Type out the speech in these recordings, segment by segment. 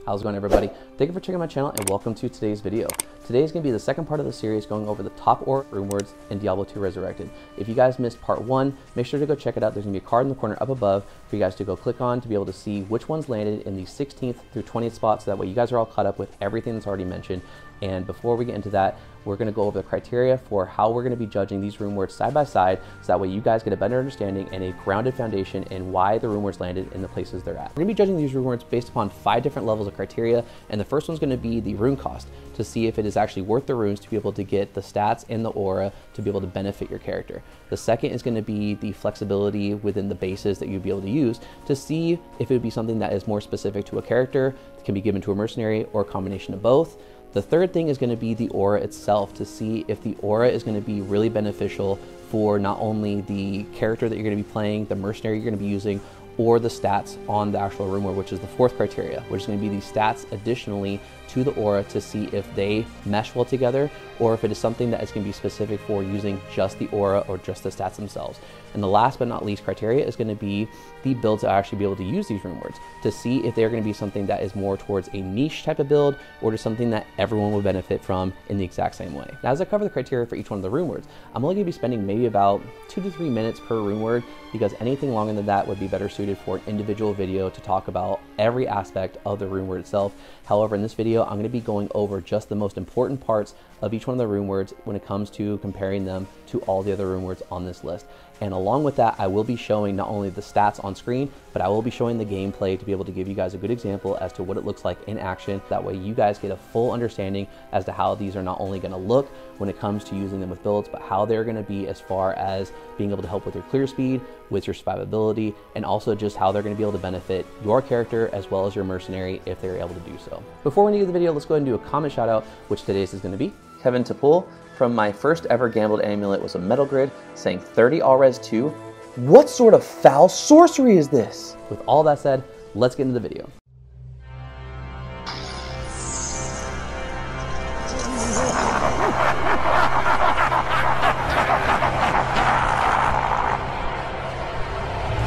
How's it going, everybody? Thank you for checking my channel and welcome to today's video. Today is going to be the second part of the series going over the top Aura Runewords in Diablo 2 Resurrected. If you guys missed part 1, make sure to go check it out. There's going to be a card in the corner up above for you guys to go click on to be able to see which ones landed in the 16th through 20th spots. So that way you guys are all caught up with everything that's already mentioned. And before we get into that, we're going to go over the criteria for how we're going to be judging these runewords side by side, so that way you guys get a better understanding and a grounded foundation in why the runewords landed in the places they're at. We're going to be judging these runewords based upon 5 different levels of criteria, and the first one's going to be the rune cost, to see if it is actually worth the runes to be able to get the stats and the aura to be able to benefit your character. The second is going to be the flexibility within the bases that you'd be able to use to see if it would be something that is more specific to a character, that can be given to a mercenary, or a combination of both. The third thing is going to be the aura itself, to see if the aura is going to be really beneficial for not only the character that you're going to be playing, the mercenary you're going to be using, or the stats on the actual rune, which is the fourth criteria, which is going to be the stats additionally to the aura, to see if they mesh well together, or if it is something that is going to be specific for using just the aura or just the stats themselves. And the last but not least criteria is going to be the build to actually be able to use these runewords, to see if they're going to be something that is more towards a niche type of build, or to something that everyone will benefit from in the exact same way. Now, as I cover the criteria for each one of the runewords, I'm only going to be spending maybe about 2 to 3 minutes per runeword, because anything longer than that would be better suited for an individual video to talk about every aspect of the runeword itself. However, in this video, I'm going to be going over just the most important parts of each one of the runewords when it comes to comparing them to all the other runewords on this list. And along with that, I will be showing not only the stats on screen, but I will be showing the gameplay to be able to give you guys a good example as to what it looks like in action. That way you guys get a full understanding as to how these are not only going to look when it comes to using them with builds, but how they're going to be as far as being able to help with your clear speed, with your survivability, and also just how they're going to be able to benefit your character as well as your mercenary if they're able to do so. Before we get to the video, let's go ahead and do a comment shout out, which today's is going to be Kevin Tapul from My First Ever Gambled Amulet Was a Metal Grid, saying 30 Alres 2. What sort of foul sorcery is this? With all that said, let's get into the video.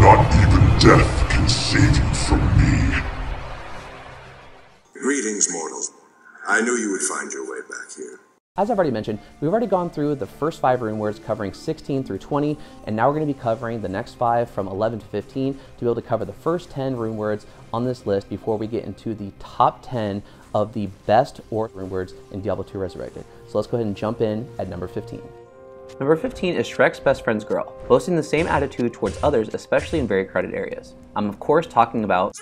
Not even death can save you from me. Greetings, mortals. I knew you would find your way back here. As I've already mentioned, we've already gone through the first 5 runewords covering 16 through 20, and now we're going to be covering the next 5 from 11 to 15 to be able to cover the first 10 runewords on this list before we get into the top 10 of the best Aura runewords in Diablo 2 Resurrected. So let's go ahead and jump in at number 15. Number 15 is Shrek's best friend's girl, boasting the same attitude towards others, especially in very crowded areas. I'm of course talking about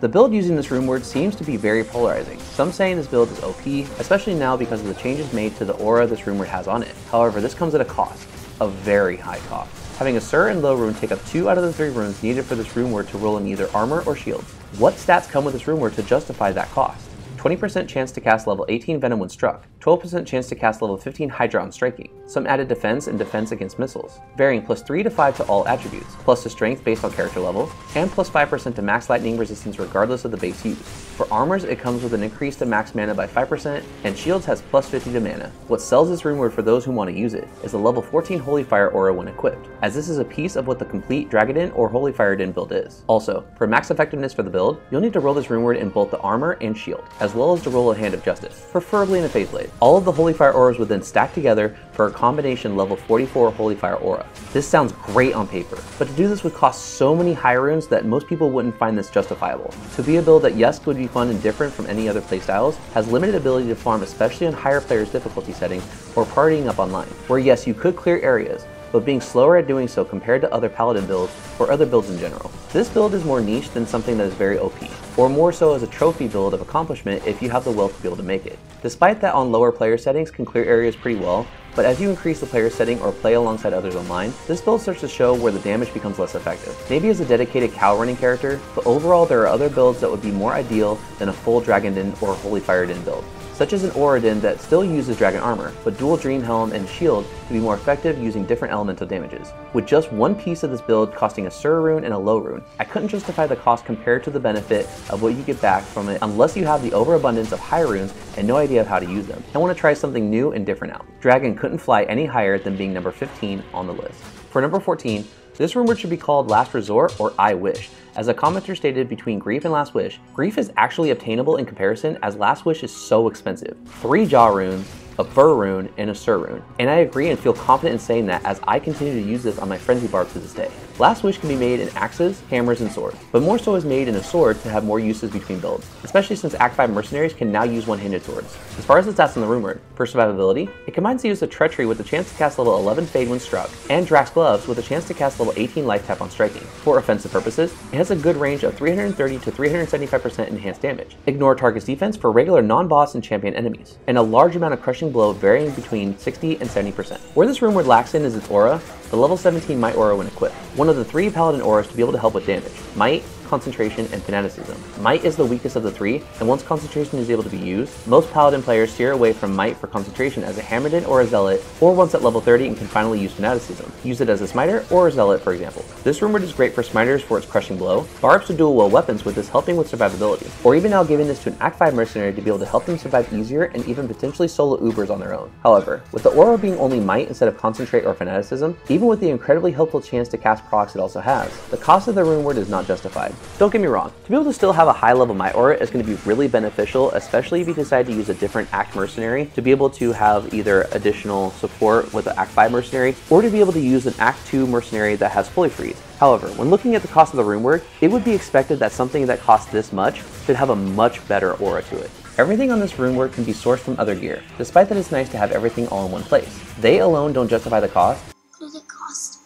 the build using this runeword seems to be very polarizing. Some saying this build is OP, especially now because of the changes made to the aura this runeword has on it. However, this comes at a cost, a very high cost. Having a Sur and Low rune take up 2 out of the 3 runes needed for this runeword to roll in either armor or shield. What stats come with this runeword to justify that cost? 20% chance to cast level 18 Venom when struck, 12% chance to cast level 15 Hydra on striking, some added defense and defense against missiles, varying +3 to 5 to all attributes, plus to strength based on character level, and +5% to max lightning resistance regardless of the base used. For armors, it comes with an increase to max mana by 5%, and shields has +50 to mana. What sells this runeword for those who want to use it is the level 14 Holy Fire aura when equipped, as this is a piece of what the complete Dragadin or Holy Fire Din build is. Also, for max effectiveness for the build, you'll need to roll this runeword in both the armor and shield, as well as to roll a Hand of Justice, preferably in a Phase Blade. All of the Holy Fire auras would then stack together for a combination level 44 Holy Fire aura. This sounds great on paper, but to do this would cost so many high runes that most people wouldn't find this justifiable. To be a build that yes would be fun and different from any other playstyles, has limited ability to farm especially on higher players difficulty settings or partying up online, where yes you could clear areas, but being slower at doing so compared to other paladin builds or other builds in general. This build is more niche than something that is very OP, or more so as a trophy build of accomplishment if you have the will to be able to make it. Despite that on lower player settings can clear areas pretty well, but as you increase the player setting or play alongside others online, this build starts to show where the damage becomes less effective. Maybe as a dedicated cow running character, but overall there are other builds that would be more ideal than a full Dragon Din or Holy Fire Din build, such as an Aura Din that still uses Dragon Armor, but dual Dream Helm and Shield to be more effective using different elemental damages. With just one piece of this build costing a Sur rune and a Low rune, I couldn't justify the cost compared to the benefit of what you get back from it unless you have the overabundance of high runes and no idea of how to use them, and want to try something new and different out. Dragon couldn't fly any higher than being number 15 on the list. For number 14, This rune word should be called Last Resort or I Wish. As a commenter stated, between Grief and Last Wish, Grief is actually obtainable in comparison as Last Wish is so expensive. 3 Jaw runes, a Fur rune, and a Sur rune. And I agree and feel confident in saying that as I continue to use this on my Frenzy Barb to this day. Last Wish can be made in axes, hammers, and swords, but more so is made in a sword to have more uses between builds, especially since Act 5 mercenaries can now use one-handed swords. As far as the stats in the rune word, for survivability, it combines the use of Treachery with a chance to cast level 11 Fade when struck, and Drax Gloves with a chance to cast level 18 Life Tap on striking. For offensive purposes, it has a good range of 330 to 375% enhanced damage. Ignore target's defense for regular non-boss and champion enemies, and a large amount of crushing blow varying between 60 and 70%. Where this rune word lacks in is its aura, the level 17 Might aura when equipped. One of the 3 paladin auras to be able to help with damage: Might, Concentration, and Fanaticism. Might is the weakest of the 3, and once Concentration is able to be used, most Paladin players steer away from Might for Concentration as a Hammerden or a Zealot, or once at level 30 and can finally use Fanaticism. Use it as a Smiter or a Zealot, for example. This rune word is great for Smiters for its crushing blow, barbs to dual wield weapons with this helping with survivability, or even now giving this to an Act 5 mercenary to be able to help them survive easier and even potentially solo Ubers on their own. However, with the aura being only Might instead of Concentrate or Fanaticism, even with the incredibly helpful chance to cast procs it also has, the cost of the rune word is not justified. Don't get me wrong, to be able to still have a high level Might aura is going to be really beneficial, especially if you decide to use a different Act mercenary to be able to have either additional support with the Act 5 mercenary, or to be able to use an Act 2 mercenary that has fully freeze. However, when looking at the cost of the rune word, it would be expected that something that costs this much should have a much better aura to it. Everything on this rune word can be sourced from other gear, despite that it's nice to have everything all in one place. They alone don't justify the cost. What does it cost?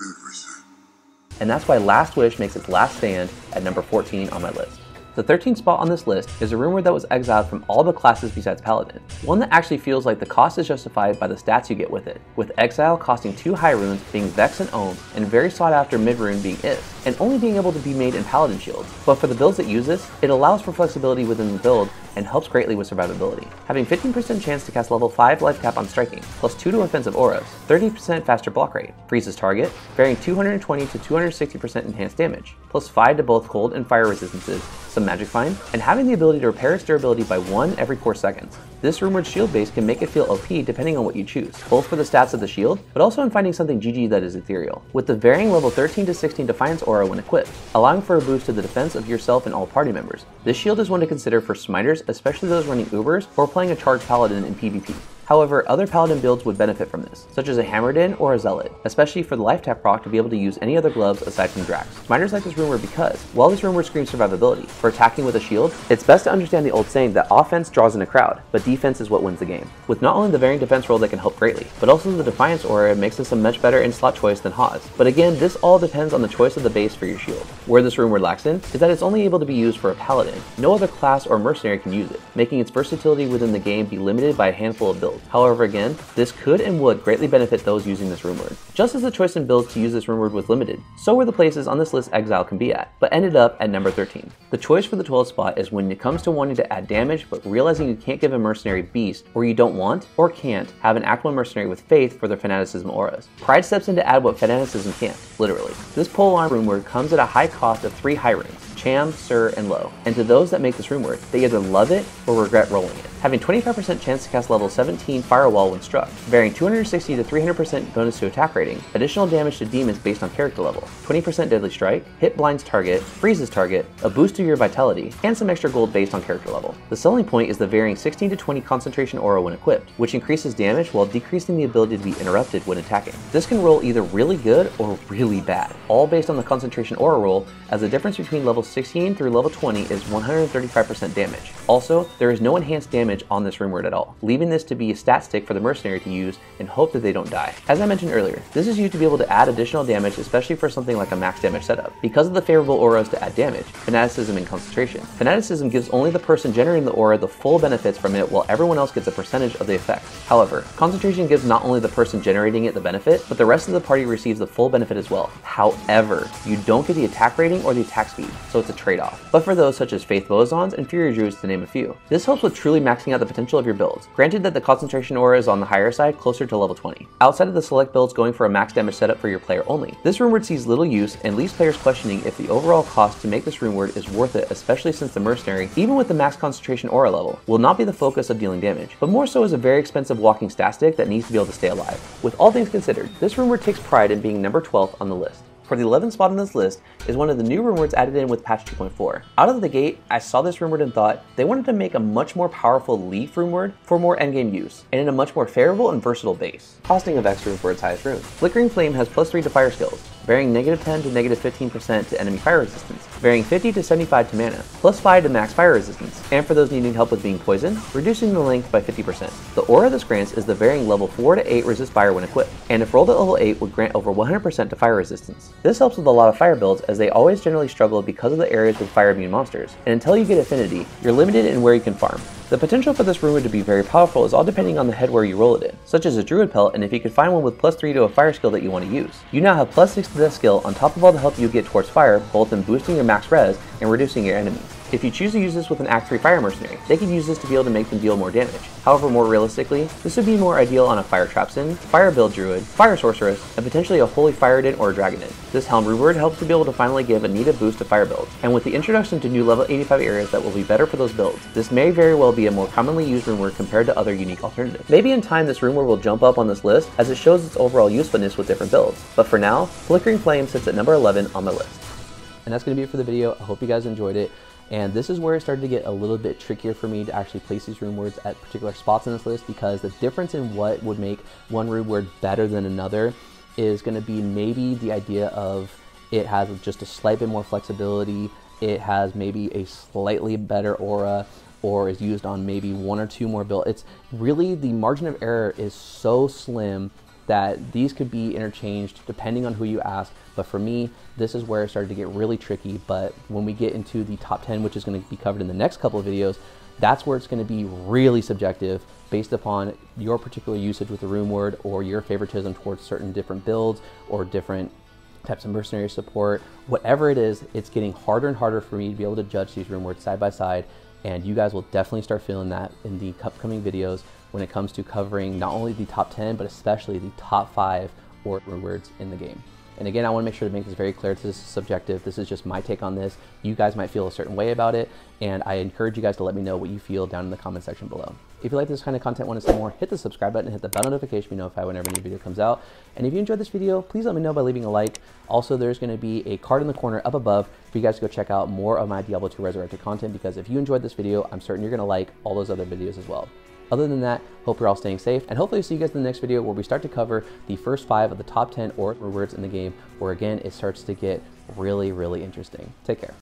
Everything. And that's why Last Wish makes its last stand at number 14 on my list. The 13th spot on this list is a rune word that was exiled from all the classes besides Paladin, one that actually feels like the cost is justified by the stats you get with it, with Exile costing 2 high runes being Vex and Ohm, and very sought after mid rune being If, and only being able to be made in Paladin shields. But for the builds that use this, it allows for flexibility within the build and helps greatly with survivability. Having 15% chance to cast level 5 life tap on striking, plus 2 to offensive auras, 30% faster block rate, freezes target, varying 220 to 260% enhanced damage, plus 5 to both cold and fire resistances, some magic find, and having the ability to repair its durability by 1 every 4 seconds. This rumored shield base can make it feel OP depending on what you choose, both for the stats of the shield, but also in finding something GG that is ethereal, with the varying level 13 to 16 Defiance aura when equipped, allowing for a boost to the defense of yourself and all party members. This shield is one to consider for Smiters, especially those running Ubers or playing a charged Paladin in PvP. However, other Paladin builds would benefit from this, such as a Hammerden or a Zealot, especially for the life tap proc to be able to use any other gloves aside from Drax. Smiters like this rune word because, while this rune word screams survivability, for attacking with a shield, it's best to understand the old saying that offense draws in a crowd, but defense is what wins the game. With not only the varying defense roll that can help greatly, but also the Defiance aura makes this a much better in-slot choice than Hawes. But again, this all depends on the choice of the base for your shield. Where this rune word lacks in is that it's only able to be used for a Paladin. No other class or mercenary can use it, making its versatility within the game be limited by a handful of builds. However, again, this could and would greatly benefit those using this rune word. Just as the choice in builds to use this rune word was limited, so were the places on this list Exile can be at, but ended up at number 13. The choice for the 12th spot is when it comes to wanting to add damage but realizing you can't give a mercenary beast, or you don't want, or can't, have an Act 1 mercenary with faith for their Fanaticism auras. Pride steps in to add what Fanaticism can't, literally. This polearm rune word comes at a high cost of 3 high runes, Cham, Sur, and Low, and to those that make this rune word, they either love it or regret rolling it. Having 25% chance to cast level 17 Firewall when struck, varying 260 to 300% bonus to attack rating, additional damage to demons based on character level, 20% deadly strike, hit blinds target, freezes target, a boost to your vitality, and some extra gold based on character level. The selling point is the varying 16 to 20 concentration aura when equipped, which increases damage while decreasing the ability to be interrupted when attacking. This can roll either really good or really bad, all based on the concentration aura roll, as the difference between level 16 through level 20 is 135% damage. Also, there is no enhanced damage on this rune word at all, leaving this to be a stat stick for the mercenary to use and hope that they don't die. As I mentioned earlier, this is used to be able to add additional damage, especially for something like a max damage setup. Because of the favorable auras to add damage, Fanaticism and Concentration. Fanaticism gives only the person generating the aura the full benefits from it while everyone else gets a percentage of the effect. However, Concentration gives not only the person generating it the benefit, but the rest of the party receives the full benefit as well. However, you don't get the attack rating or the attack speed, so so it's a trade-off, but for those such as Faith Boazons and Fury Druids to name a few. This helps with truly maxing out the potential of your builds, granted that the concentration aura is on the higher side, closer to level 20. Outside of the select builds going for a max damage setup for your player only, this runeword sees little use and leaves players questioning if the overall cost to make this runeword is worth it, especially since the mercenary, even with the max concentration aura level, will not be the focus of dealing damage, but more so as a very expensive walking stat stick that needs to be able to stay alive. With all things considered, this runeword takes pride in being number 12th on the list. For the 11th spot on this list is one of the new runewords added in with patch 2.4. Out of the gate, I saw this runeword and thought they wanted to make a much more powerful leaf runeword for more endgame use, and in a much more favorable and versatile base. Costing of X rune for its highest rune. Flickering Flame has +3 to fire skills, varying -10 to -15% to enemy fire resistance, varying 50 to 75 to mana, +5 to max fire resistance, and for those needing help with being poisoned, reducing the length by 50%. The aura this grants is the varying level 4 to 8 resist fire when equipped, and if rolled at level 8 would grant over 100% to fire resistance. This helps with a lot of fire builds as they always generally struggle because of the areas with fire immune monsters, and until you get affinity, you're limited in where you can farm. The potential for this runeword to be very powerful is all depending on the head where you roll it in, such as a druid pelt, and if you could find one with +3 to a fire skill that you want to use. You now have +6 to this skill on top of all the help you get towards fire, both in boosting your max res and reducing your enemies. If you choose to use this with an Act 3 Fire Mercenary, they can use this to be able to make them deal more damage. However, more realistically, this would be more ideal on a Fire Trapsin, Fire Build Druid, Fire Sorceress, and potentially a Holy Firedin or a Dragonin. This Helm runeword helps to be able to finally give a needed boost to fire builds, and with the introduction to new level 85 areas that will be better for those builds, this may very well be a more commonly used runeword compared to other unique alternatives. Maybe in time this runeword will jump up on this list as it shows its overall usefulness with different builds, but for now, Flickering Flame sits at number 11 on the list. And that's going to be it for the video. I hope you guys enjoyed it. And this is where it started to get a little bit trickier for me to actually place these runewords at particular spots in this list, because the difference in what would make one runeword better than another is going to be maybe the idea of it has just a slight bit more flexibility, it has maybe a slightly better aura, or is used on maybe one or two more builds. It's really, the margin of error is so slim that these could be interchanged depending on who you ask. But for me, this is where it started to get really tricky. But when we get into the top 10, which is going to be covered in the next couple of videos, that's where it's going to be really subjective based upon your particular usage with the runeword or your favoritism towards certain different builds or different types of mercenary support. Whatever it is, it's getting harder and harder for me to be able to judge these runewords side by side, and you guys will definitely start feeling that in the upcoming videos when it comes to covering not only the top 10, but especially the top 5 or runewords in the game. And again, I want to make sure to make this very clear, this is subjective. This is just my take on this. You guys might feel a certain way about it, and I encourage you guys to let me know what you feel down in the comment section below. If you like this kind of content, want to see more, hit the subscribe button and hit the bell notification to be notified whenever a new video comes out. And if you enjoyed this video, please let me know by leaving a like. Also, there's going to be a card in the corner up above for you guys to go check out more of my Diablo 2 Resurrected content, because if you enjoyed this video, I'm certain you're going to like all those other videos as well. Other than that, hope you're all staying safe, and hopefully see you guys in the next video where we start to cover the first 5 of the top 10 or runewords in the game, where again, it starts to get really, really interesting. Take care.